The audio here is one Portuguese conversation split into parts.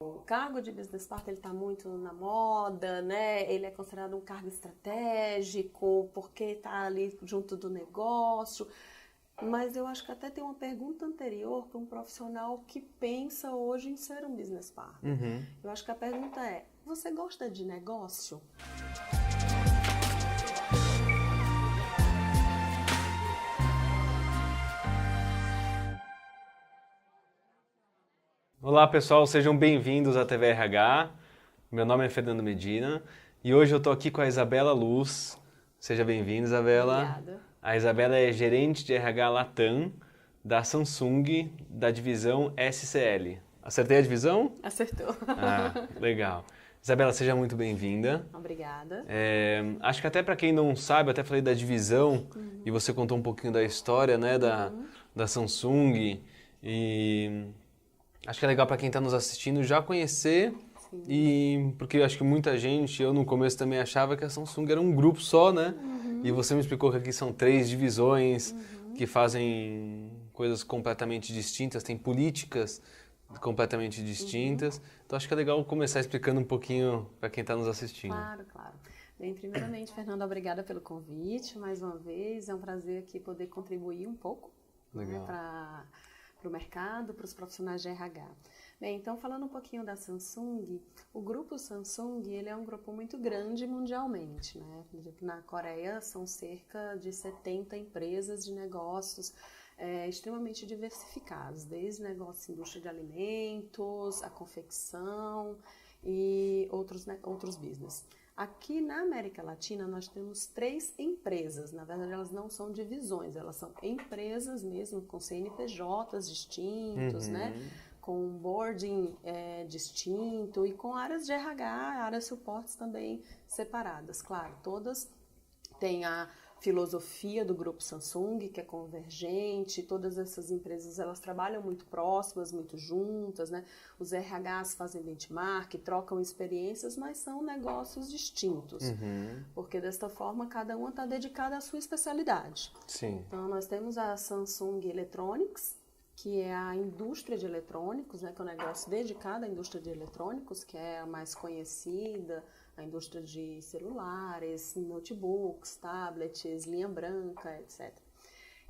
O cargo de business partner ele está muito na moda, né? Ele é considerado um cargo estratégico porque está ali junto do negócio. Mas eu acho que até tem uma pergunta anterior para um profissional que pensa hoje em ser um business partner. Uhum. Eu acho que a pergunta é: você gosta de negócio? Olá pessoal, sejam bem-vindos à TV RH. Meu nome é Fernando Medina e hoje eu estou aqui com a Isabela Luz. Seja bem-vinda, Isabela. Obrigada. A Isabela é gerente de RH Latam da Samsung, da divisão SCL. Acertei a divisão? Acertou. Ah, legal. Isabela, seja muito bem-vinda. Obrigada. Acho que até para quem não sabe, eu até falei da divisão e você contou um pouquinho da história, né, da Samsung e acho que é legal para quem está nos assistindo já conhecer. Sim. E porque eu acho que muita gente, eu no começo também achava que a Samsung era um grupo só, né? E você me explicou que aqui são 3 divisões que fazem coisas completamente distintas, tem políticas completamente distintas. Então acho que é legal começar explicando um pouquinho para quem está nos assistindo. Claro, claro. Bem, primeiramente, Fernanda, obrigada pelo convite mais uma vez. É um prazer aqui poder contribuir um pouco, né, para o mercado, para os profissionais de RH. Bem, então falando um pouquinho da Samsung, o grupo Samsung ele é um grupo muito grande mundialmente, né? Na Coreia são cerca de 70 empresas de negócios extremamente diversificados, desde negócios de indústria de alimentos, a confecção e outros business. Aqui na América Latina nós temos 3 empresas, na verdade elas não são divisões, elas são empresas mesmo com CNPJs distintos, né? Com boarding distinto e com áreas de RH, áreas de suportes também separadas. Claro, todas têm a filosofia do grupo Samsung, que é convergente, todas essas empresas elas trabalham muito próximas, muito juntas, né? Os RHs fazem benchmark, trocam experiências, mas são negócios distintos, porque desta forma cada uma está dedicada à sua especialidade. Sim. Então nós temos a Samsung Electronics, que é a indústria de eletrônicos, né, que é um negócio dedicado à indústria de eletrônicos, que é a mais conhecida, a indústria de celulares, notebooks, tablets, linha branca, etc.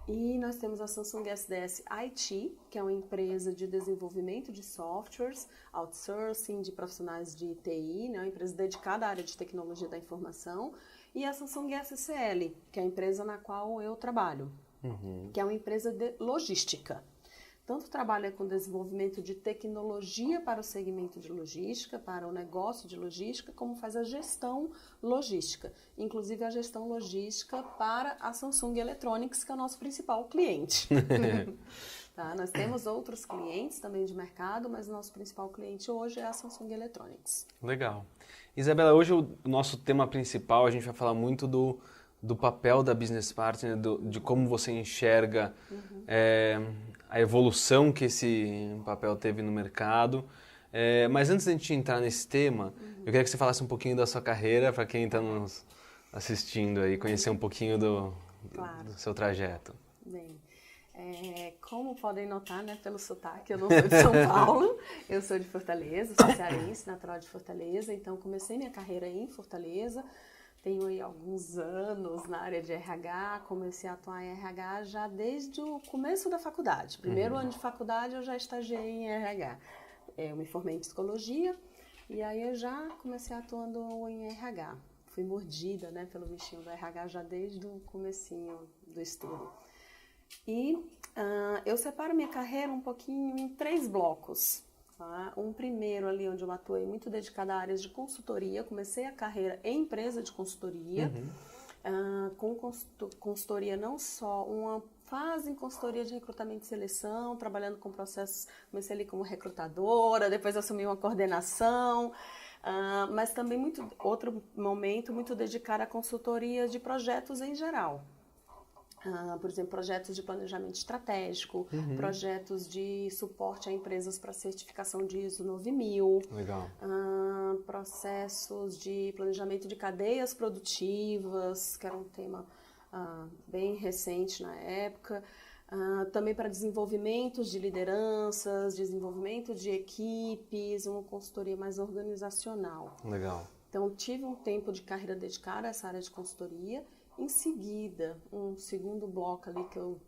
E nós temos a Samsung SDS IT, que é uma empresa de desenvolvimento de softwares, outsourcing de profissionais de TI, né, uma empresa dedicada à área de tecnologia da informação, e a Samsung SCL, que é a empresa na qual eu trabalho, que é uma empresa de logística. Tanto trabalha com desenvolvimento de tecnologia para o segmento de logística, para o negócio de logística, como faz a gestão logística. Inclusive a gestão logística para a Samsung Electronics, que é o nosso principal cliente. Tá? Nós temos outros clientes também de mercado, mas o nosso principal cliente hoje é a Samsung Electronics. Legal. Isabela, hoje o nosso tema principal, a gente vai falar muito do papel da business partner, de como você enxerga a evolução que esse papel teve no mercado. Mas antes de a gente entrar nesse tema, eu queria que você falasse um pouquinho da sua carreira, para quem está nos assistindo aí, conhecer um pouquinho do seu trajeto. Bem, como podem notar, né, pelo sotaque, eu não sou de São Paulo, eu sou de Fortaleza, sou cearense, natural de Fortaleza, então comecei minha carreira em Fortaleza. Tenho aí alguns anos na área de RH, comecei a atuar em RH já desde o começo da faculdade. Primeiro ano de faculdade eu já estagiei em RH. Eu me formei em psicologia e aí eu já comecei atuando em RH. Fui mordida, né, pelo bichinho do RH já desde o comecinho do estudo. E eu separo minha carreira um pouquinho em 3 blocos. Tá? Um primeiro ali onde eu atuei muito dedicada a áreas de consultoria, comecei a carreira em empresa de consultoria, com consultoria não só uma fase em consultoria de recrutamento e seleção, trabalhando com processos, comecei ali como recrutadora, depois assumi uma coordenação, mas também outro momento muito dedicado a consultoria de projetos em geral. Por exemplo, projetos de planejamento estratégico, projetos de suporte a empresas para certificação de ISO 9000, Legal. Processos de planejamento de cadeias produtivas, que era um tema bem recente na época, Também para desenvolvimento de lideranças, desenvolvimento de equipes, uma consultoria mais organizacional. Legal. Então, tive um tempo de carreira dedicada a essa área de consultoria. Em seguida, um segundo bloco ali que eu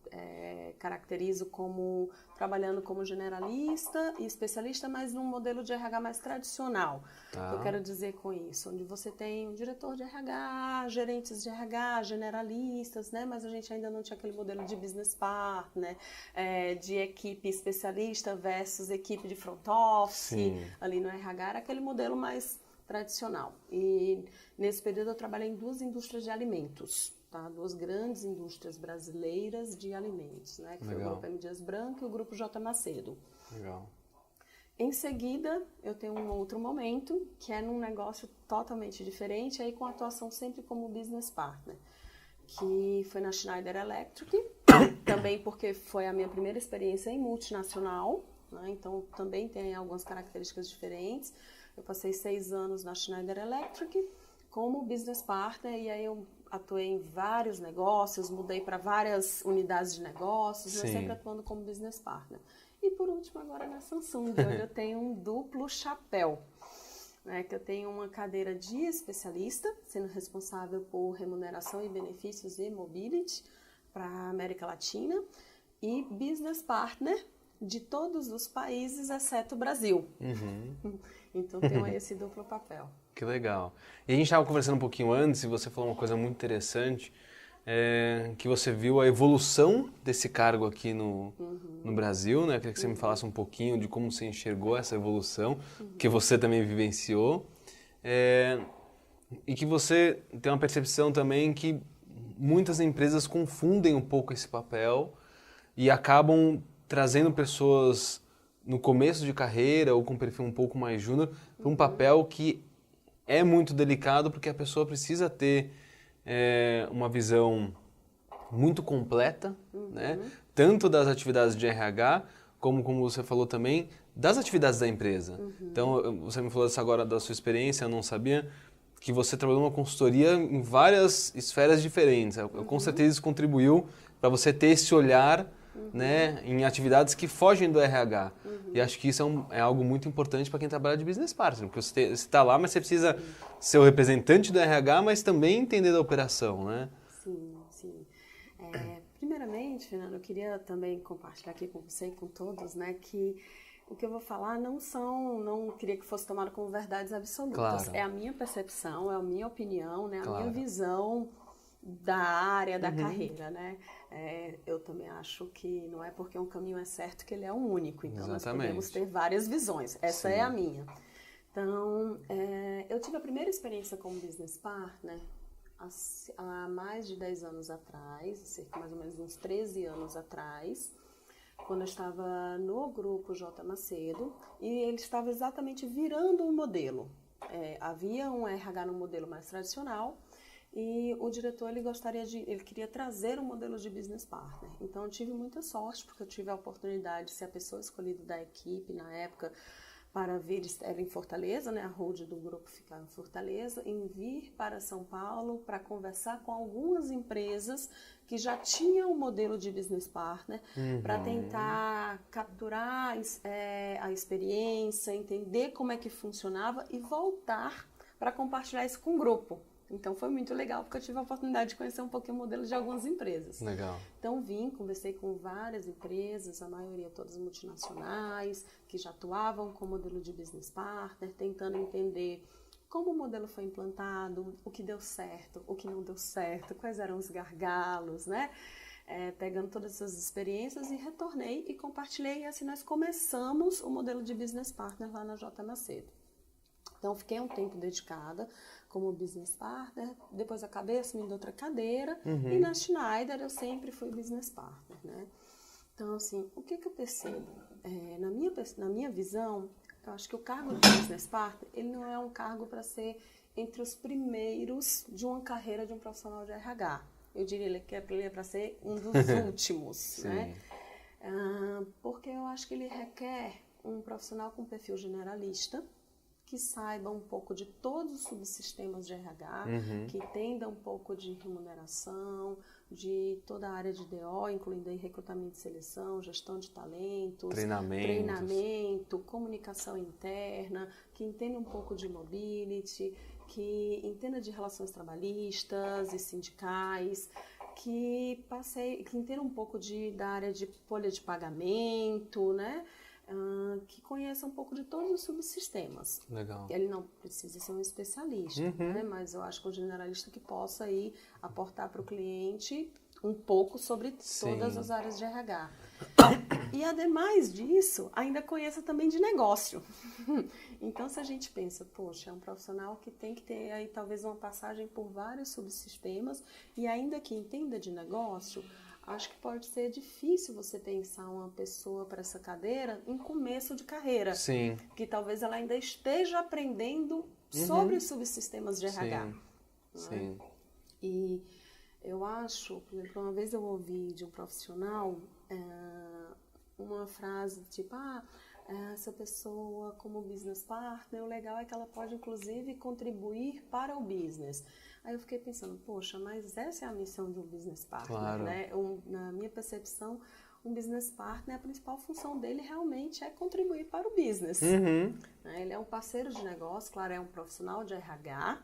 caracterizo como trabalhando como generalista e especialista, mas num modelo de RH mais tradicional. Tá. O que eu quero dizer com isso? Onde você tem um diretor de RH, gerentes de RH, generalistas, né? Mas a gente ainda não tinha aquele modelo de business partner, de equipe especialista versus equipe de front office. Sim. Ali no RH era aquele modelo mais tradicional. E nesse período eu trabalhei em 2 indústrias de alimentos, tá? 2 grandes indústrias brasileiras de alimentos, né? Que foi o Grupo M. Dias Branco e o Grupo J. Macedo. Legal. Em seguida, eu tenho um outro momento, que é num negócio totalmente diferente, aí com atuação sempre como business partner, que foi na Schneider Electric, também porque foi a minha primeira experiência em multinacional, né? Então também tem algumas características diferentes. Eu passei 6 anos na Schneider Electric como business partner e aí eu atuei em vários negócios, mudei para várias unidades de negócios, mas sempre atuando como business partner. E por último agora na Samsung, onde eu tenho um duplo chapéu, né, que eu tenho uma cadeira de especialista, sendo responsável por remuneração e benefícios e mobility para a América Latina e business partner de todos os países, exceto o Brasil. Então, tenho esse duplo papel. Que legal. E a gente estava conversando um pouquinho antes e você falou uma coisa muito interessante, que você viu a evolução desse cargo aqui no Brasil, né? Eu queria que você me falasse um pouquinho de como você enxergou essa evolução, que você também vivenciou, e que você tem uma percepção também que muitas empresas confundem um pouco esse papel e acabam trazendo pessoas no começo de carreira ou com perfil um pouco mais júnior para um papel que é muito delicado porque a pessoa precisa ter uma visão muito completa, né? Tanto das atividades de RH como você falou também, das atividades da empresa. Então, você me falou agora da sua experiência, eu não sabia que você trabalhou numa consultoria em várias esferas diferentes. Com certeza isso contribuiu para você ter esse olhar, né, em atividades que fogem do RH. E acho que isso é algo muito importante para quem trabalha de business partner, porque você está lá, mas você precisa ser o representante do RH, mas também entender da operação, né? Sim, sim. Primeiramente, Fernando, eu queria também compartilhar aqui com você e com todos, né, que o que eu vou falar não queria que fosse tomado como verdades absolutas. Claro. É a minha percepção, é a minha opinião, né, a Claro. minha visão da área, da carreira, né? Eu também acho que não é porque um caminho é certo que ele é o único. Então, Exatamente. nós podemos ter várias visões. Essa é a minha. Então, eu tive a primeira experiência como business partner há mais de 10 anos atrás, cerca mais ou menos uns 13 anos atrás, quando eu estava no grupo J. Macedo, e ele estava exatamente virando um modelo. Havia um RH no modelo mais tradicional, e o diretor ele queria trazer um modelo de business partner. Então eu tive muita sorte, porque eu tive a oportunidade de ser a pessoa escolhida da equipe na época para vir, era em Fortaleza, né? A hold do grupo ficava em Fortaleza, em vir para São Paulo para conversar com algumas empresas que já tinham um modelo de business partner, para tentar capturar a experiência, entender como é que funcionava e voltar para compartilhar isso com o grupo. Então foi muito legal, porque eu tive a oportunidade de conhecer um pouquinho o modelo de algumas empresas. Legal. Então conversei com várias empresas, a maioria todas multinacionais, que já atuavam com o modelo de business partner, tentando entender como o modelo foi implantado, o que deu certo, o que não deu certo, quais eram os gargalos, né? Pegando todas essas experiências e retornei e compartilhei, e assim nós começamos o modelo de business partner lá na J. Macedo. Então, fiquei um tempo dedicada como business partner, depois acabei assumindo outra cadeira, e na Schneider eu sempre fui business partner, né? Então, assim, o que eu percebo? Na minha visão, eu acho que o cargo de business partner, ele não é um cargo para ser entre os primeiros de uma carreira de um profissional de RH. Eu diria que ele é para ser um dos últimos, né? Porque eu acho que ele requer um profissional com perfil generalista, que saiba um pouco de todos os subsistemas de RH, que entenda um pouco de remuneração, de toda a área de DO, incluindo aí recrutamento e seleção, gestão de talentos, treinamento, comunicação interna, que entenda um pouco de mobility, que entenda de relações trabalhistas e sindicais, que entenda um pouco da área de folha de pagamento, né? Que conheça um pouco de todos os subsistemas. Legal. Ele não precisa ser um especialista, né? Mas eu acho que um generalista que possa aí aportar para o cliente um pouco sobre todas as áreas de RH. E, ademais disso, ainda conheça também de negócio. Então, se a gente pensa, poxa, é um profissional que tem que ter aí talvez uma passagem por vários subsistemas e ainda que entenda de negócio, acho que pode ser difícil você pensar uma pessoa para essa cadeira em começo de carreira. Sim. Que talvez ela ainda esteja aprendendo sobre os subsistemas de RH. Sim. E eu acho, por exemplo, uma vez eu ouvi de um profissional uma frase tipo, essa pessoa como business partner, o legal é que ela pode inclusive contribuir para o business. Aí eu fiquei pensando, poxa, mas essa é a missão de um business partner, claro. Né? Na minha percepção, um business partner, a principal função dele realmente é contribuir para o business. Ele é um parceiro de negócio, claro, é um profissional de RH,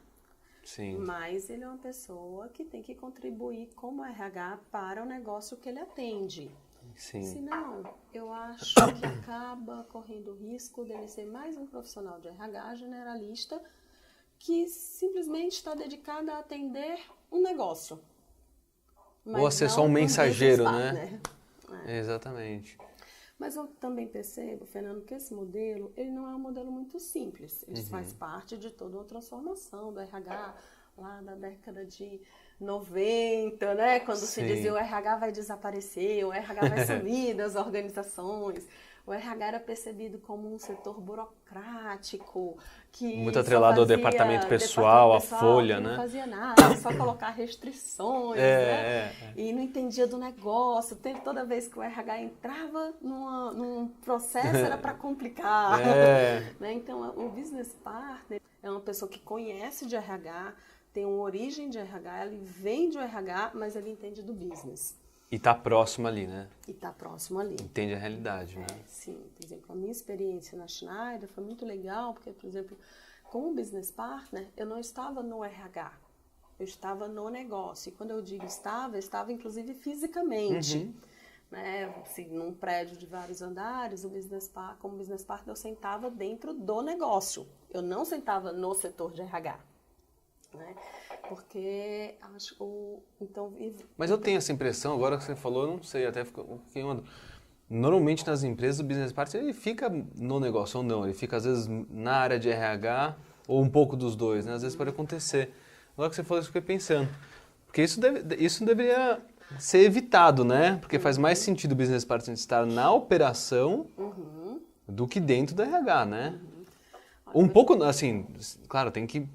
Sim. Mas ele é uma pessoa que tem que contribuir como RH para o negócio que ele atende. Sim. Senão, eu acho que acaba correndo o risco dele ser mais um profissional de RH generalista que simplesmente está dedicado a atender um negócio. Ou a ser só um mensageiro, né? Exatamente. Mas eu também percebo, Fernando, que esse modelo, ele não é um modelo muito simples. Ele faz parte de toda uma transformação do RH lá da década de 90, né? Quando se dizia o RH vai desaparecer, o RH vai sumir das organizações. O RH era percebido como um setor burocrático, que muito atrelado ao departamento pessoal, à folha, né? Não fazia nada, só colocar restrições, né? E não entendia do negócio. Toda vez que o RH entrava num processo era para complicar. Né? Então, o business partner é uma pessoa que conhece de RH, tem uma origem de RH, ele vem de RH, mas ele entende do business. E está próximo ali, né? E está próximo ali. Entende a realidade, né? Sim. Por exemplo, a minha experiência na Schneider foi muito legal, porque, por exemplo, como business partner, eu não estava no RH, eu estava no negócio. E quando eu digo estava, eu estava inclusive fisicamente. Né? Assim, num prédio de vários andares, como business partner, eu sentava dentro do negócio. Eu não sentava no setor de RH. Né? Porque Mas eu tenho essa impressão, agora que você falou, eu não sei, até fiquei uma... Normalmente nas empresas o business partner ele fica no negócio ou não, ele fica às vezes na área de RH ou um pouco dos dois, né? Às vezes pode acontecer. Agora que você falou isso, eu fiquei pensando, porque isso deveria ser evitado, né? Porque faz mais sentido o business partner estar na operação do que dentro do RH, né? Um pouco, assim, claro, tem que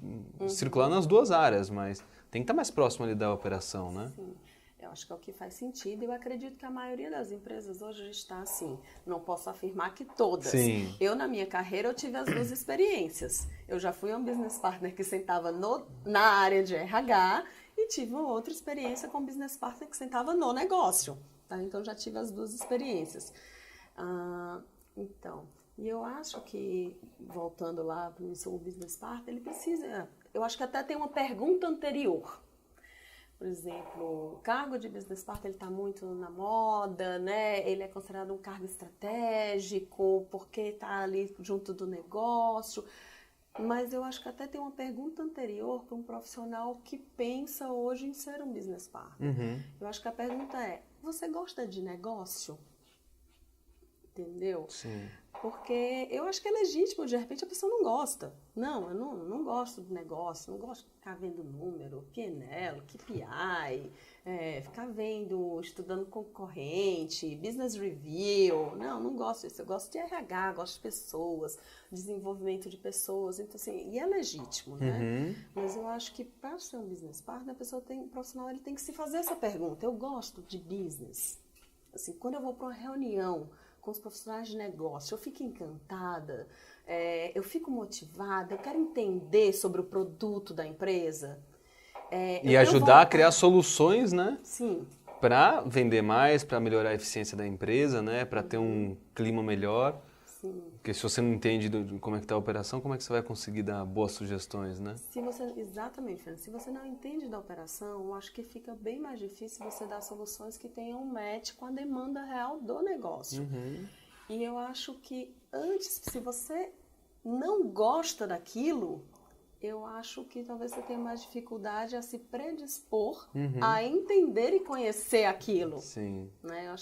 circular nas duas áreas, mas tem que estar mais próximo ali da operação, né? Sim, eu acho que é o que faz sentido. Eu acredito que a maioria das empresas hoje está assim. Não posso afirmar que todas. Sim. Eu, na minha carreira, eu tive as duas experiências. Eu já fui um business partner que sentava na área de RH e tive uma outra experiência com business partner que sentava no negócio. Tá? Então, já tive as duas experiências. E eu acho que, voltando lá para o business partner, ele precisa... Eu acho que até tem uma pergunta anterior. Por exemplo, o cargo de business partner está muito na moda, né? Ele é considerado um cargo estratégico porque está ali junto do negócio. Mas eu acho que até tem uma pergunta anterior para um profissional que pensa hoje em ser um business partner. Eu acho que a pergunta é, você gosta de negócio? Entendeu? Sim. Porque eu acho que é legítimo, de repente a pessoa não gosta. Não, eu não gosto do negócio, não gosto de ficar vendo número, PNL, KPI, ficar estudando concorrente, business review. Não gosto disso. Eu gosto de RH, gosto de pessoas, desenvolvimento de pessoas. Então, assim, e é legítimo, né? Mas eu acho que para ser um business partner, o profissional ele tem que se fazer essa pergunta. Eu gosto de business. Assim, quando eu vou para uma reunião com os profissionais de negócio, eu fico encantada, eu fico motivada, eu quero entender sobre o produto da empresa. E ajudar a criar soluções, né? Sim. Para vender mais, para melhorar a eficiência da empresa, né? Para ter um clima melhor. Sim. Porque se você não entende de como é que está a operação, como é que você vai conseguir dar boas sugestões, né? Exatamente, Fernanda. Se você não entende da operação, eu acho que fica bem mais difícil você dar soluções que tenham um match com a demanda real do negócio. E eu acho que antes, se você não gosta daquilo, eu acho que talvez você tenha mais dificuldade a se predispor a entender e conhecer aquilo. Sim. Né?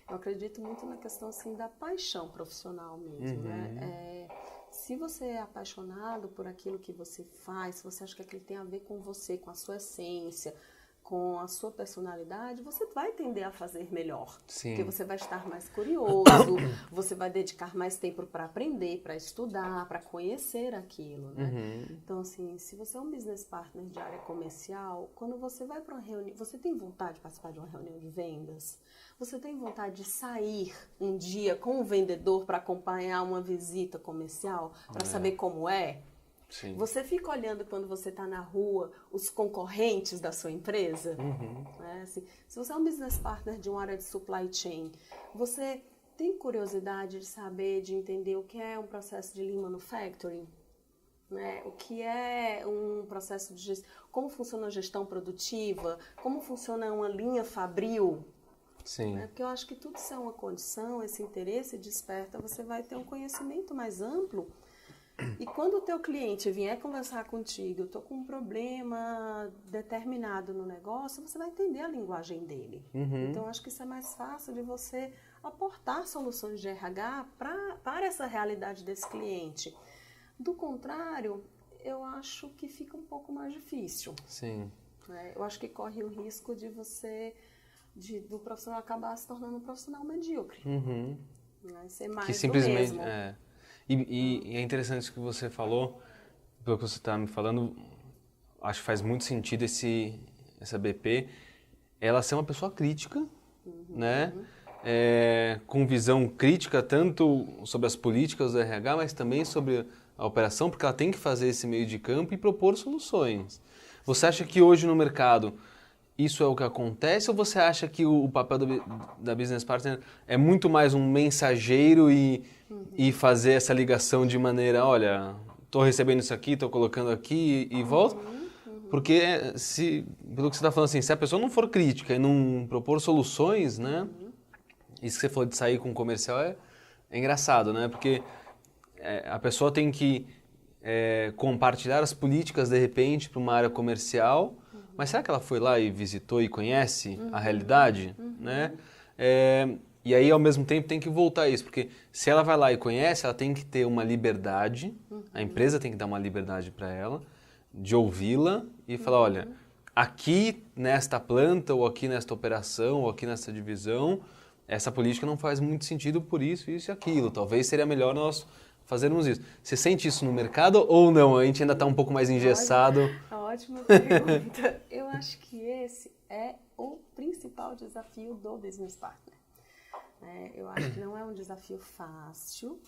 Eu acredito muito na questão assim, da paixão profissional mesmo. Né? Se você é apaixonado por aquilo que você faz, se você acha que aquilo tem a ver com você, com a sua essência, com a sua personalidade, você vai tender a fazer melhor. Sim. Porque você vai estar mais curioso, você vai dedicar mais tempo para aprender, para estudar, para conhecer aquilo. Né? Então, assim, se você é um business partner de área comercial, quando você vai para uma reunião, você tem vontade de participar de uma reunião de vendas? Você tem vontade de sair um dia com um vendedor para acompanhar uma visita comercial, para saber como é? Sim. Você fica olhando quando você está na rua os concorrentes da sua empresa? Né? Assim, se você é um business partner de uma área de supply chain, você tem curiosidade de saber, de entender o que é um processo de lean manufacturing? Né? O que é um processo de gestão? Como funciona a gestão produtiva? Como funciona uma linha fabril? Sim. Né? Porque eu acho que tudo isso é uma condição, esse interesse desperta, você vai ter um conhecimento mais amplo. E quando o teu cliente vier conversar contigo, eu estou com um problema determinado no negócio, você vai entender a linguagem dele. Então, acho que isso é mais fácil de você aportar soluções de RH para essa realidade desse cliente. Do contrário, eu acho que fica um pouco mais difícil. Sim. Né? Eu acho que corre o risco de do profissional acabar se tornando um profissional medíocre. Né? Ser mais que simplesmente, do mesmo. E é interessante isso que você falou, pelo que você está me falando, acho que faz muito sentido essa BP, ela ser uma pessoa crítica, né? Com visão crítica tanto sobre as políticas do RH, mas também sobre a operação, porque ela tem que fazer esse meio de campo e propor soluções. Você acha que hoje no mercado isso é o que acontece, ou você acha que o papel da Business Partner é muito mais um mensageiro e fazer essa ligação de maneira, olha, estou recebendo isso aqui, estou colocando aqui e volto? Porque, pelo que você está falando assim, se a pessoa não for crítica e não propor soluções, né? Isso que você falou de sair com o comercial é engraçado, né? Porque a pessoa tem que compartilhar as políticas, de repente, para uma área comercial, mas será que ela foi lá e visitou e conhece a realidade? Né? E aí, ao mesmo tempo, tem que voltar a isso, porque se ela vai lá e conhece, ela tem que ter uma liberdade, a empresa tem que dar uma liberdade para ela, de ouvi-la e falar, olha, aqui nesta planta, ou aqui nesta operação, ou aqui nesta divisão, essa política não faz muito sentido por isso, isso e aquilo. Talvez seria melhor nós fazermos isso. Você sente isso no mercado ou não? A gente ainda está um pouco mais engessado. Ótima pergunta. Eu acho que esse é o principal desafio do Business Partner. Eu acho que não é um desafio fácil.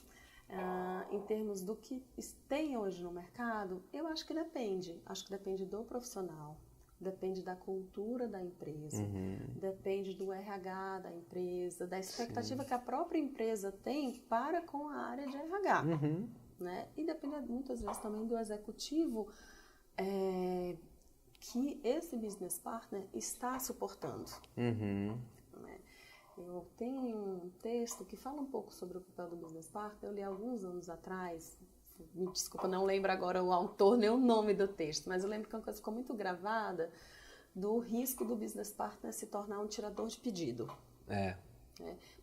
Em termos do que tem hoje no mercado, eu acho que depende. Acho que depende do profissional. Depende da cultura da empresa, depende do RH da empresa, da expectativa que a própria empresa tem para com a área de RH. Né? E depende muitas vezes também do executivo que esse business partner está suportando. Né? Eu tenho um texto que fala um pouco sobre o papel do business partner, eu li alguns anos atrás. Me desculpa, não lembro agora o autor nem o nome do texto, mas eu lembro que uma coisa ficou muito gravada do risco do business partner se tornar um tirador de pedido.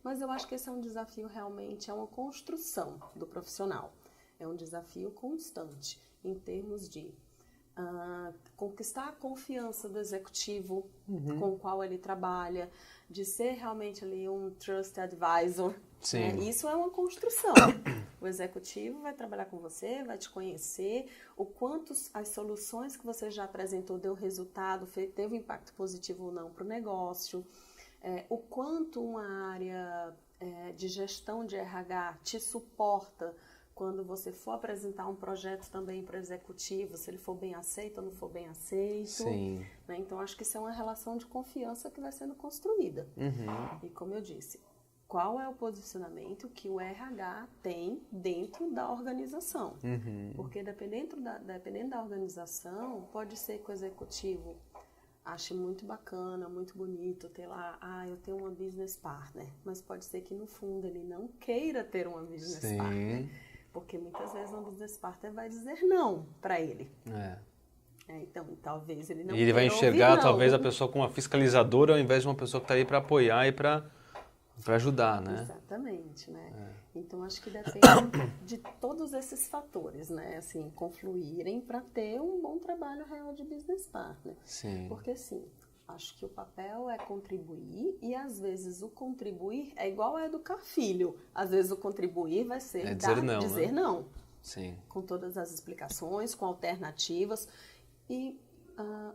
Mas eu acho que esse é um desafio realmente, é uma construção do profissional. É um desafio constante em termos de conquistar a confiança do executivo com o qual ele trabalha, de ser realmente ali um trust advisor. Né? Isso é uma construção. O executivo vai trabalhar com você, vai te conhecer, o quanto as soluções que você já apresentou deu resultado, teve impacto positivo ou não para o negócio, o quanto uma área de gestão de RH te suporta quando você for apresentar um projeto também para o executivo, se ele for bem aceito ou não for bem aceito. Sim. Né? Então, acho que isso é uma relação de confiança que vai sendo construída. Uhum. E como eu disse, qual é o posicionamento que o RH tem dentro da organização? Uhum. Porque dependendo da organização, pode ser que o executivo ache muito bacana, muito bonito ter lá, eu tenho uma business partner, mas pode ser que no fundo ele não queira ter uma business Sim. partner, porque muitas vezes uma business partner vai dizer não para ele. Então, talvez ele não E ele vai queira enxergar ouvir, não. talvez a pessoa como uma fiscalizadora ao invés de uma pessoa que está aí para apoiar e para ajudar, né? Exatamente, né? Então, acho que depende de todos esses fatores, né? Assim, confluírem para ter um bom trabalho real de business partner. Sim. Porque, assim, acho que o papel é contribuir e, às vezes, o contribuir é igual a educar filho. Às vezes, o contribuir vai ser dizer não. Sim. Com todas as explicações, com alternativas. E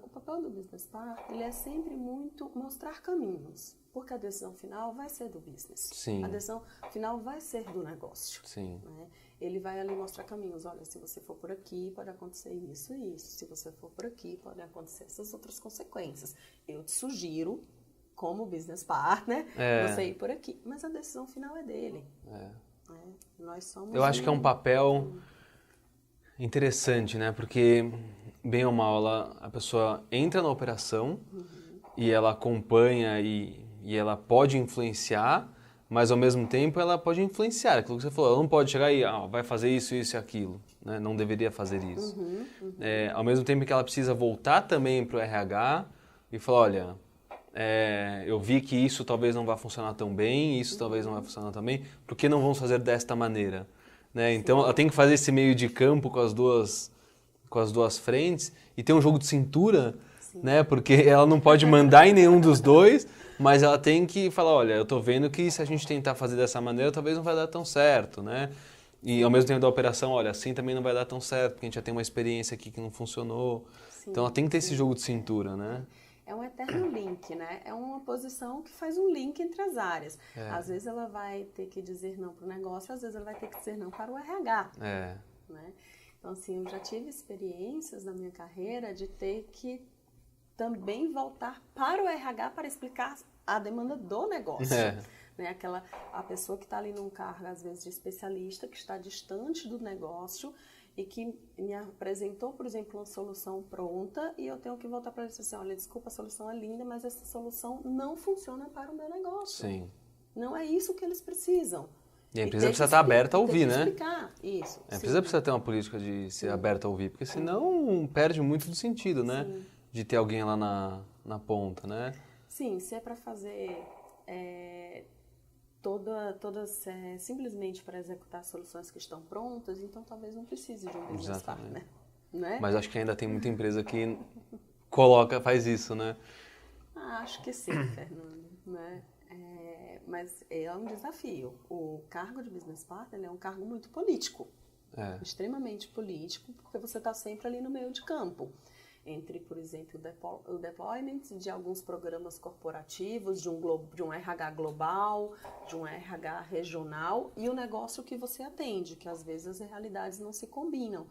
o papel do business partner, ele é sempre muito mostrar caminhos. Porque a decisão final vai ser do business. Sim. A decisão final vai ser do negócio. Sim. Né? Ele vai ali mostrar caminhos. Olha, se você for por aqui, pode acontecer isso e isso. Se você for por aqui, pode acontecer essas outras consequências. Eu te sugiro, como business partner, você ir por aqui. Mas a decisão final é dele. Nós somos... Eu acho que é um papel interessante, né? Porque, bem ou mal, a pessoa entra na operação e ela acompanha e ela pode influenciar, mas ao mesmo tempo ela pode influenciar. Aquilo que você falou, ela não pode chegar e vai fazer isso, isso e aquilo. Né? Não deveria fazer isso. Ao mesmo tempo que ela precisa voltar também para o RH e falar, olha, eu vi que isso talvez não vá funcionar tão bem, isso talvez não vai funcionar tão bem, por que não vamos fazer desta maneira? Né? Então ela tem que fazer esse meio de campo com as duas frentes e ter um jogo de cintura, né? Porque ela não pode mandar em nenhum dos dois, mas ela tem que falar, olha, eu estou vendo que se a gente tentar fazer dessa maneira, talvez não vai dar tão certo, né? E ao mesmo tempo da operação, olha, assim também não vai dar tão certo, porque a gente já tem uma experiência aqui que não funcionou. Então ela tem que ter esse jogo de cintura, né? É um eterno link, né? É uma posição que faz um link entre as áreas. Às vezes ela vai ter que dizer não para o negócio, às vezes ela vai ter que dizer não para o RH. Né? Então, assim, eu já tive experiências na minha carreira de ter que também voltar para o RH para explicar a demanda do negócio. Né? A pessoa que está ali num cargo, às vezes, de especialista, que está distante do negócio e que me apresentou, por exemplo, uma solução pronta e eu tenho que voltar para ele e dizer assim, olha, desculpa, a solução é linda, mas essa solução não funciona para o meu negócio. Sim. Não é isso que eles precisam. E a empresa precisa estar aberta a ouvir, né? Isso. A empresa precisa ter uma política de ser aberta a ouvir, porque senão perde muito do sentido, né? Sim. De ter alguém lá na ponta, né? Sim, se é para fazer todas simplesmente para executar soluções que estão prontas, então talvez não precise de um business partner, né? Mas acho que ainda tem muita empresa que faz isso, né? Acho que sim, Fernando, né? Mas é um desafio. O cargo de business partner é um cargo muito político, extremamente político, porque você está sempre ali no meio de campo. Entre, por exemplo, o deployment de alguns programas corporativos, de um RH global, de um RH regional e o negócio que você atende, que às vezes as realidades não se combinam.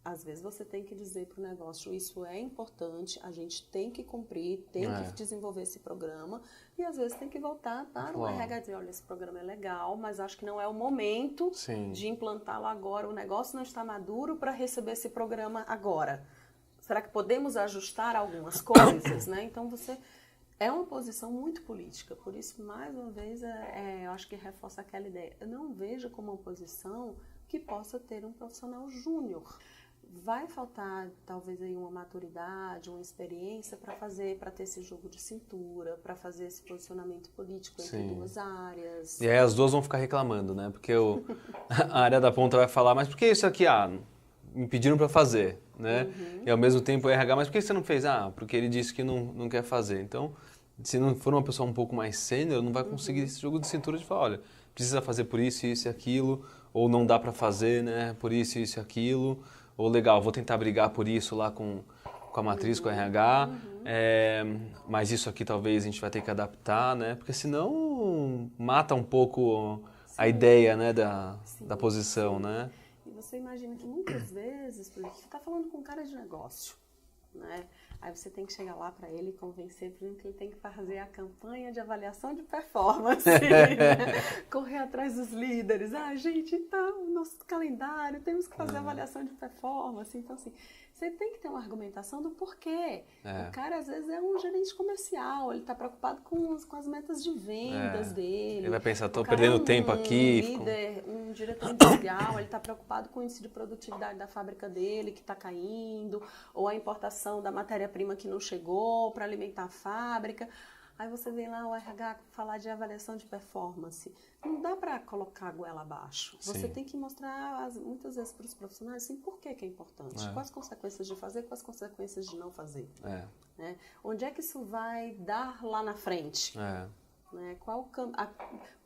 Às vezes você tem que dizer para o negócio, isso é importante, a gente tem que cumprir, tem que desenvolver esse programa e às vezes tem que voltar para o RH e dizer, olha, esse programa é legal, mas acho que não é o momento de implantá-lo agora, o negócio não está maduro para receber esse programa agora. Será que podemos ajustar algumas coisas, né? Então, é uma posição muito política. Por isso, mais uma vez, eu acho que reforça aquela ideia. Eu não vejo como uma posição que possa ter um profissional júnior. Vai faltar, talvez, aí uma maturidade, uma experiência para ter esse jogo de cintura, para fazer esse posicionamento político entre duas áreas. E aí as duas vão ficar reclamando, né? Porque a área da ponta vai falar, mas por que isso aqui? Me pediram para fazer, né? E ao mesmo tempo o RH, mas por que você não fez? Porque ele disse que não quer fazer. Então, se não for uma pessoa um pouco mais sênior, não vai conseguir esse jogo de cintura de falar, olha, precisa fazer por isso e aquilo, ou não dá para fazer, né? Por isso e aquilo, ou legal, vou tentar brigar por isso lá com a matriz, com o RH, mas isso aqui talvez a gente vai ter que adaptar, né? Porque senão isso mata um pouco a ideia, né, da posição, né? E você imagina que muitas vezes, por exemplo, você está falando com um cara de negócio, né? Aí você tem que chegar lá para ele e convencer, por exemplo, que ele tem que fazer a campanha de avaliação de performance, né? Correr atrás dos líderes. Gente, então, nosso calendário, temos que fazer avaliação de performance. Então, assim, você tem que ter uma argumentação do porquê. O cara, às vezes, é um gerente comercial, ele está preocupado com as metas de vendas dele. Ele vai pensar, estou perdendo tempo aqui. Líder, um diretor industrial, ele está preocupado com o índice de produtividade da fábrica dele, que está caindo, ou a importação da matéria-prima que não chegou para alimentar a fábrica. Aí você vem lá, o RH, falar de avaliação de performance. Não dá para colocar a goela abaixo. Você tem que mostrar, muitas vezes, para os profissionais, assim, por que é importante. Quais as consequências de fazer, quais as consequências de não fazer. Né? Onde é que isso vai dar lá na frente? Né? Qual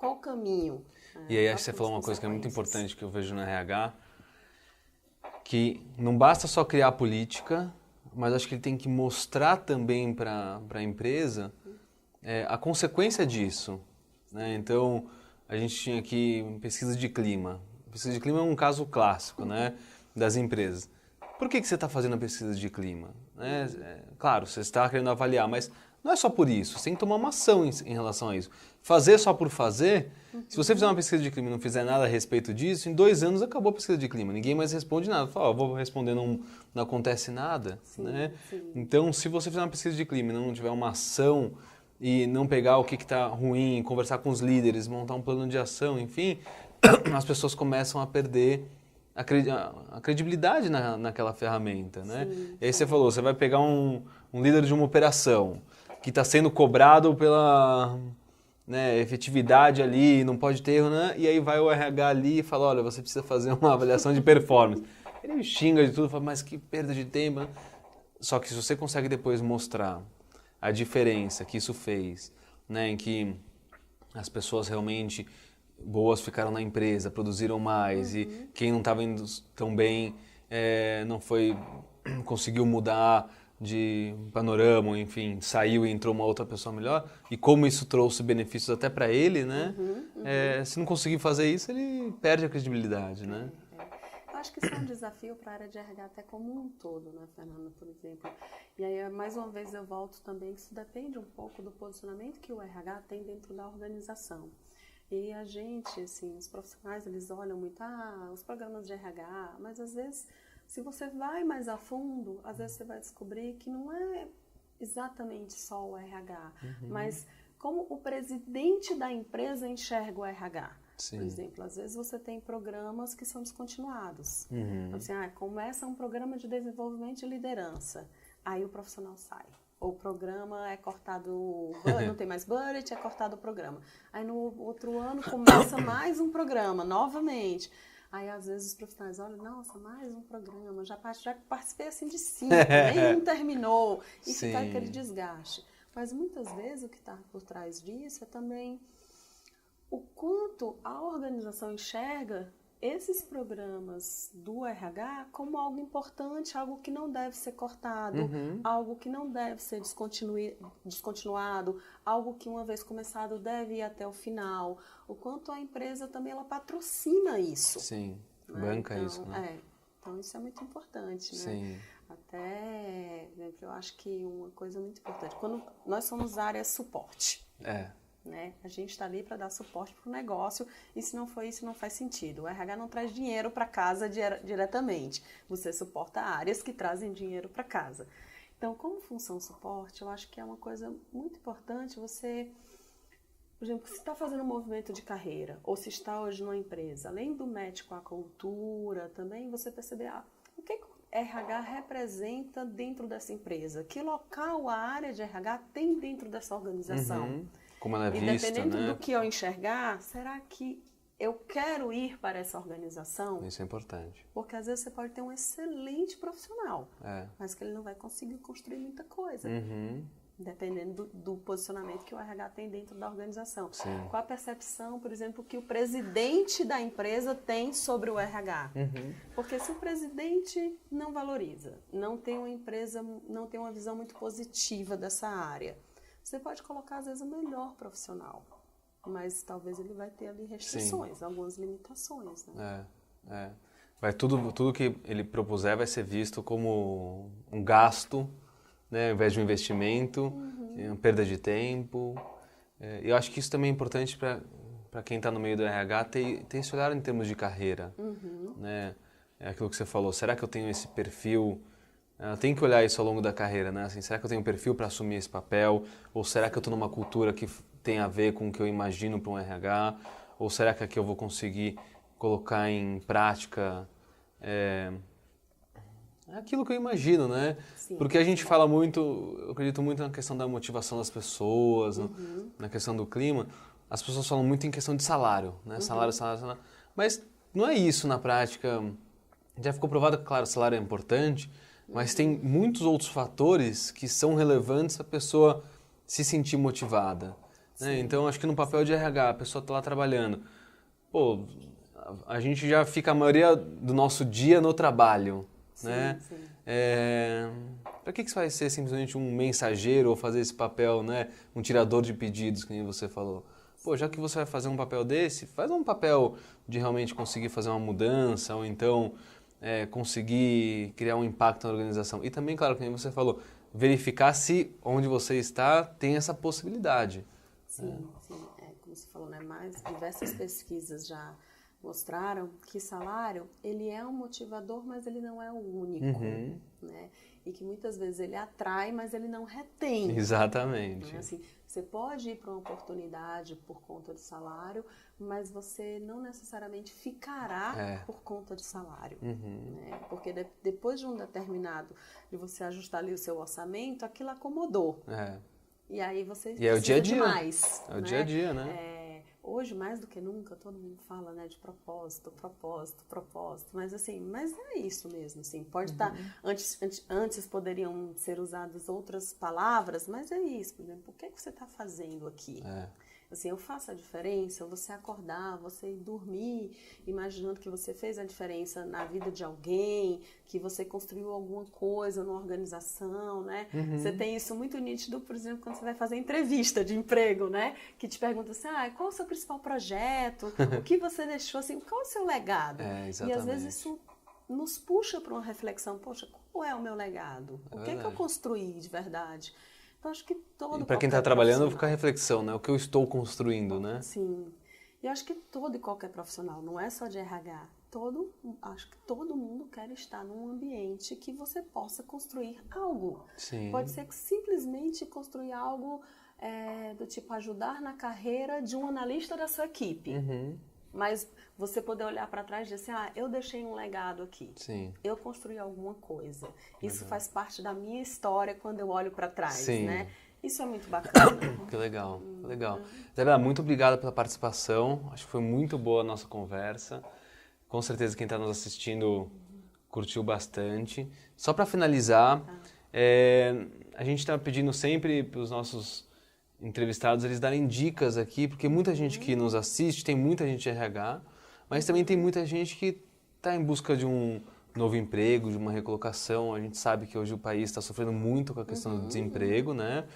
o caminho? E aí, acho que você falou uma coisa que é muito importante, que eu vejo no RH, que não basta só criar a política, mas acho que ele tem que mostrar também para a empresa a consequência disso, né? Então, a gente tinha aqui pesquisa de clima. Pesquisa de clima é um caso clássico, né, das empresas. Por que você está fazendo a pesquisa de clima? Claro, você está querendo avaliar, mas não é só por isso. Você tem que tomar uma ação em relação a isso. Fazer só por fazer, se você fizer uma pesquisa de clima e não fizer nada a respeito disso, em 2 anos acabou a pesquisa de clima. Ninguém mais responde nada. Fala, vou responder, não acontece nada. Né? Então, se você fizer uma pesquisa de clima e não tiver uma ação e não pegar o que está ruim, conversar com os líderes, montar um plano de ação, enfim, as pessoas começam a perder a credibilidade naquela ferramenta, né? E aí você falou, você vai pegar um líder de uma operação que está sendo cobrado pela efetividade ali, não pode ter erro, né? E aí vai o RH ali e fala, olha, você precisa fazer uma avaliação de performance. Ele xinga de tudo, fala, mas que perda de tempo, né? Só que se você consegue depois mostrar a diferença que isso fez, né, em que as pessoas realmente boas ficaram na empresa, produziram mais, e quem não estava indo tão bem conseguiu mudar de panorama, enfim, saiu e entrou uma outra pessoa melhor, e como isso trouxe benefícios até para ele, né? Se não conseguir fazer isso, ele perde a credibilidade, né? Acho que isso é um desafio para a área de RH até como um todo, né, Fernanda, por exemplo. E aí, mais uma vez, eu volto também que isso depende um pouco do posicionamento que o RH tem dentro da organização. E a gente, assim, os profissionais, eles olham muito, os programas de RH, mas às vezes, se você vai mais a fundo, às vezes você vai descobrir que não é exatamente só o RH, mas como o presidente da empresa enxerga o RH. Sim. Por exemplo, às vezes você tem programas que são descontinuados. Então, assim, começa um programa de desenvolvimento de liderança, aí o profissional sai. Ou o programa é cortado, não tem mais budget, é cortado o programa. Aí no outro ano começa mais um programa, novamente. Aí às vezes os profissionais olham, nossa, mais um programa, já participei assim de 5, nenhum terminou. E fica aquele desgaste. Mas muitas vezes o que está por trás disso é também o quanto a organização enxerga esses programas do RH como algo importante, algo que não deve ser cortado, algo que não deve ser descontinuado, algo que uma vez começado deve ir até o final. O quanto a empresa também ela patrocina isso. Sim, banca então, isso, né? Então isso é muito importante, né? Sim. Até, eu acho que uma coisa muito importante, quando nós somos área suporte. Né? A gente está ali para dar suporte para o negócio e se não for isso, não faz sentido. O RH não traz dinheiro para casa diretamente. Você suporta áreas que trazem dinheiro para casa. Então, como função suporte, eu acho que é uma coisa muito importante você, por exemplo, se está fazendo um movimento de carreira ou se está hoje numa empresa, além do match com a cultura, também você perceber o que o RH representa dentro dessa empresa, que local a área de RH tem dentro dessa organização. Como ela é vista, e dependendo né? do que eu enxergar, será que eu quero ir para essa organização? Isso é importante. Porque às vezes você pode ter um excelente profissional, mas que ele não vai conseguir construir muita coisa. Dependendo do posicionamento que o RH tem dentro da organização. Sim. Qual a percepção, por exemplo, que o presidente da empresa tem sobre o RH? Porque se o presidente não valoriza, não tem uma empresa, não tem uma visão muito positiva dessa área, você pode colocar, às vezes, o melhor profissional. mas talvez ele vai ter ali restrições, algumas limitações, né? Vai tudo que ele propuser vai ser visto como um gasto, né, ao invés de um investimento, uma perda de tempo. Eu acho que isso também é importante para quem está no meio do RH ter esse olhar em termos de carreira. Né? É aquilo que você falou, será que eu tenho esse perfil? Eu tenho que olhar isso ao longo da carreira, né? Assim, será que eu tenho um perfil para assumir esse papel? Ou será que eu estou numa cultura que tem a ver com o que eu imagino para um RH? Ou será que aqui eu vou conseguir colocar em prática aquilo que eu imagino, né? Sim. Porque a gente fala muito, eu acredito muito na questão da motivação das pessoas, na questão do clima. As pessoas falam muito em questão de salário, né? Salário. Mas não é isso na prática. Já ficou provado que, claro, o salário é importante, mas tem muitos outros fatores que são relevantes a pessoa se sentir motivada. Né? Então, acho que no papel de RH, a pessoa está lá trabalhando. Pô, a gente já fica a maioria do nosso dia no trabalho. Né? Para que você vai ser simplesmente um mensageiro ou fazer esse papel, né? Um tirador de pedidos, que nem você falou? Pô, já que você vai fazer um papel desse, faz um papel de realmente conseguir fazer uma mudança ou então conseguir criar um impacto na organização. E também, claro, que nem você falou, verificar se onde você está tem essa possibilidade. Sim. Como você falou, né? Mais diversas pesquisas já mostraram que salário, ele é um motivador, mas ele não é o único, né? E que muitas vezes ele atrai, mas ele não retém. Exatamente. Né? Assim, você pode ir para uma oportunidade por conta do salário, mas você não necessariamente ficará por conta do salário. Né? Porque depois de um determinado, de você ajustar ali o seu orçamento, aquilo acomodou. E aí você precisa é o dia a dia. de mais. É o dia a dia, né? Hoje, mais do que nunca, todo mundo fala, né, de propósito, mas assim, mas é isso mesmo, assim, pode estar, antes poderiam ser usadas outras palavras, mas é isso, por exemplo, o que você está fazendo aqui? Assim, eu faço a diferença, você acordar, você ir dormir, imaginando que você fez a diferença na vida de alguém, que você construiu alguma coisa numa organização, né? Você tem isso muito nítido, por exemplo, quando você vai fazer entrevista de emprego, né? Que te pergunta assim, qual é o seu principal projeto? O que você deixou, assim, qual é o seu legado? E às vezes isso nos puxa para uma reflexão, poxa, qual é o meu legado? O que é que eu construí de verdade? Então, acho que todo. E para quem está trabalhando, fica a reflexão, né? O que eu estou construindo, né? Sim. E acho que todo e qualquer profissional, não é só de RH, acho que todo mundo quer estar num ambiente que você possa construir algo. Sim. Pode ser que simplesmente construir algo do tipo ajudar na carreira de um analista da sua equipe. Mas você poder olhar para trás e dizer assim, eu deixei um legado aqui. Sim. Eu construí alguma coisa. Isso faz parte da minha história quando eu olho para trás, né? Isso é muito bacana. Que legal, legal. Isabela, muito obrigado pela participação. Acho que foi muito boa a nossa conversa. Com certeza quem está nos assistindo curtiu bastante. Só para finalizar, a gente está pedindo sempre para os nossos entrevistados eles darem dicas aqui, porque muita gente que nos assiste, tem muita gente de RH, mas também tem muita gente que está em busca de um novo emprego, de uma recolocação. A gente sabe que hoje o país está sofrendo muito com a questão do desemprego, né?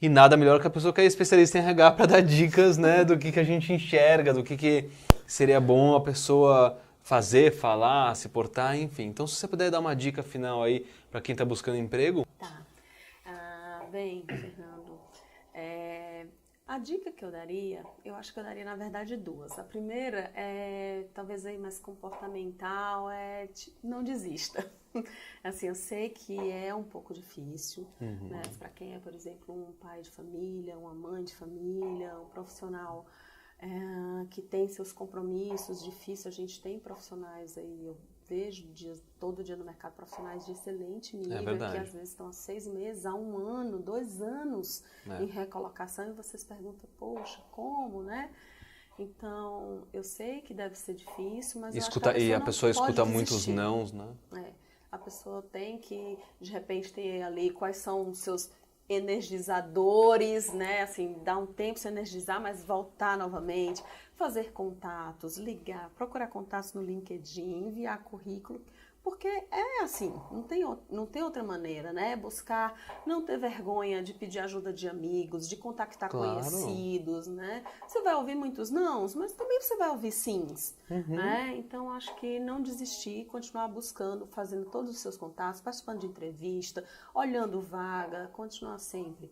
E nada melhor que a pessoa que é especialista em RH para dar dicas, né, do que a gente enxerga, do que seria bom a pessoa fazer, falar, se portar, enfim. Então, se você puder dar uma dica final aí para quem está buscando emprego. Tá. Bem, Fernando, a dica que eu daria, eu acho que eu daria, na verdade, duas. A primeira é, talvez aí mais comportamental, não desista. Assim, eu sei que é um pouco difícil, né? Para quem é, por exemplo, um pai de família, uma mãe de família, um profissional que tem seus compromissos, difícil. A gente tem profissionais aí, eu vejo todo dia no mercado profissionais de excelente nível, que às vezes estão há 6 meses, há 1 ano, 2 anos em recolocação, e vocês perguntam, poxa, como, né? Então, eu sei que deve ser difícil, mas eu acho que a pessoa escuta muitos nãos, né? A pessoa tem que, de repente, ter ali quais são os seus energizadores, né? Assim, dar um tempo se energizar, mas voltar novamente, fazer contatos, ligar, procurar contatos no LinkedIn, enviar currículo, Porque é assim, não tem outra maneira, né? Buscar não ter vergonha de pedir ajuda de amigos, de contactar conhecidos, né? Você vai ouvir muitos nãos, mas também você vai ouvir sims, né? Então, acho que não desistir, continuar buscando, fazendo todos os seus contatos, participando de entrevista, olhando vaga, continuar sempre.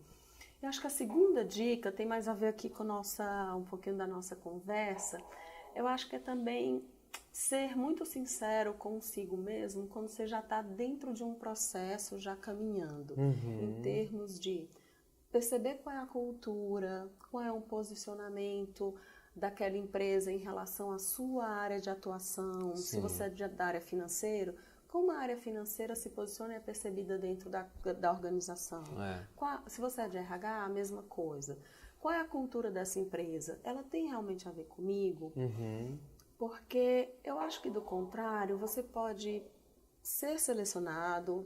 Eu acho que a segunda dica tem mais a ver aqui com um pouquinho da nossa conversa. Eu acho que é também ser muito sincero consigo mesmo quando você já está dentro de um processo, já caminhando, em termos de perceber qual é a cultura, qual é o posicionamento daquela empresa em relação à sua área de atuação. Sim. Se você é da área financeira, como a área financeira se posiciona e é percebida dentro da organização. Se você é de RH, a mesma coisa. Qual é a cultura dessa empresa? Ela tem realmente a ver comigo? Porque eu acho que, do contrário, você pode ser selecionado,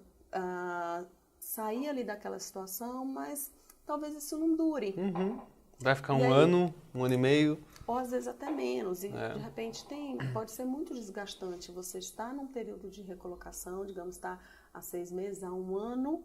sair ali daquela situação, mas talvez isso não dure. Vai ficar um ano e meio. Ou às vezes até menos. E de repente pode ser muito desgastante. Você está num período de recolocação, digamos, está há 6 meses, há 1 ano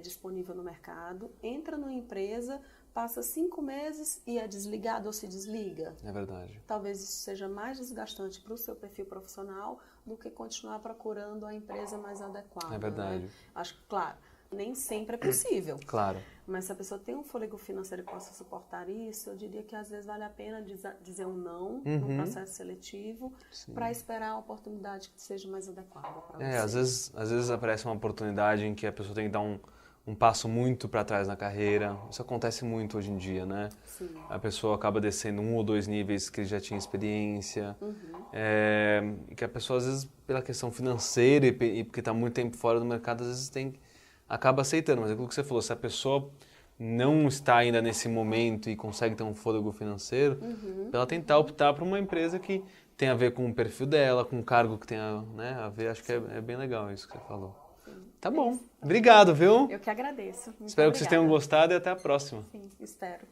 disponível no mercado, entra numa empresa, passa 5 meses e é desligado ou se desliga. É verdade. Talvez isso seja mais desgastante para o seu perfil profissional do que continuar procurando a empresa mais adequada. É verdade. Né? Acho que, claro, nem sempre é possível. Claro. Mas se a pessoa tem um fôlego financeiro que possa suportar isso, eu diria que às vezes vale a pena dizer um não no processo seletivo para esperar a oportunidade que seja mais adequada para você. Às vezes aparece uma oportunidade em que a pessoa tem que dar um passo muito para trás na carreira. Isso acontece muito hoje em dia, né? Sim. A pessoa acaba descendo 1 ou 2 níveis que já tinha experiência. E que a pessoa, às vezes, pela questão financeira e porque está muito tempo fora do mercado, às vezes acaba aceitando. Mas é aquilo que você falou, se a pessoa não está ainda nesse momento e consegue ter um fôlego financeiro, ela tentar optar por uma empresa que tem a ver com o perfil dela, com o cargo que tem a ver. Acho que é bem legal isso que você falou. Tá bom. Obrigado, viu? Eu que agradeço. Muito Espero obrigada. que vocês tenham gostado e até a próxima. Sim, espero.